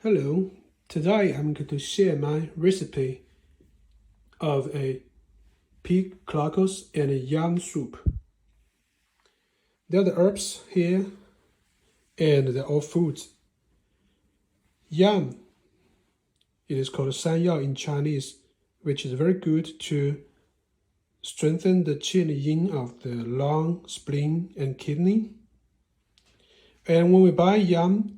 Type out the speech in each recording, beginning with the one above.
Hello, today I'm going to share my recipe of a pig cockles and a yam soup. There are the herbs here and they're all foods. Yam, it is called sanyao in Chinese, which is very good to strengthen the qin and yin of the lung, spleen and kidney. And when we buy yam,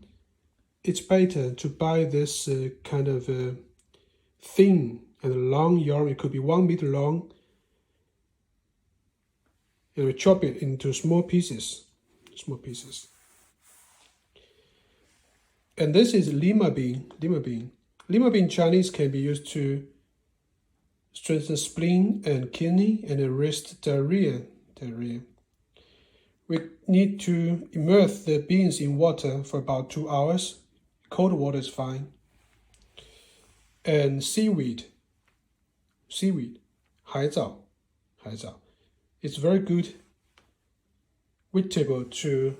it's better to buy this kind of thin and long yarn. It could be 1 meter long. And we chop it into small pieces. And this is lima bean. Lima bean Chinese can be used to strengthen spleen and kidney and arrest diarrhea. We need to immerse the beans in water for about 2 hours. Cold water is fine. And seaweed, 海藻. It's very good vegetable to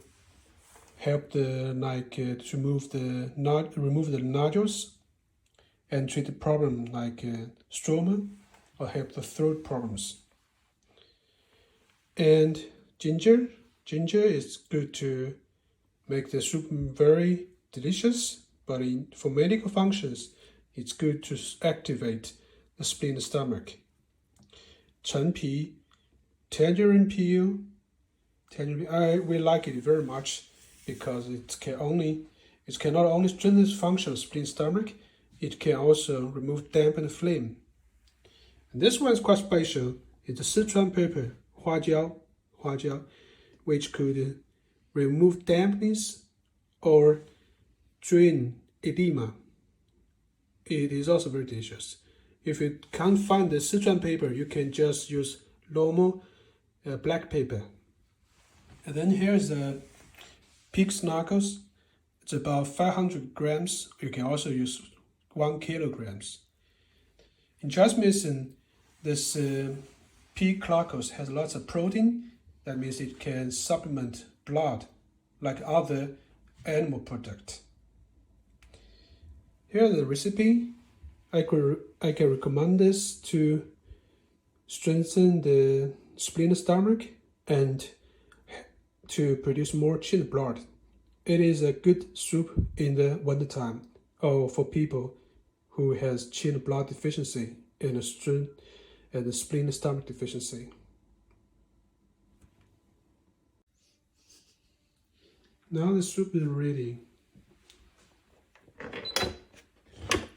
help the to remove the nodules and treat the problem like stroma or help the throat problems. And ginger is good to make the soup very delicious, but for medical functions, it's good to activate the spleen and stomach. 陈皮, tangerine peel. We like it very much because it can not only strengthen the function of spleen and stomach, it can also remove damp and phlegm. And this one is quite special. It's a Sichuan pepper, 花椒, which could remove dampness or drain edema. It is also very delicious. If you can't find the Sichuan pepper, you can just use normal black pepper. And then here's the pig's knuckles. It's about 500 grams. You can also use 1 kilograms. In Chinese medicine, this pig knuckles has lots of protein. That means it can supplement blood like other animal products. Here's the recipe. I can recommend this to strengthen the spleen and stomach and to produce more qin blood. It is a good soup in the winter time or for people who has qin blood deficiency and the spleen and stomach deficiency. Now the soup is ready.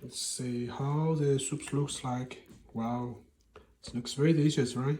Let's see how the soup looks like. Wow, it looks very delicious, right?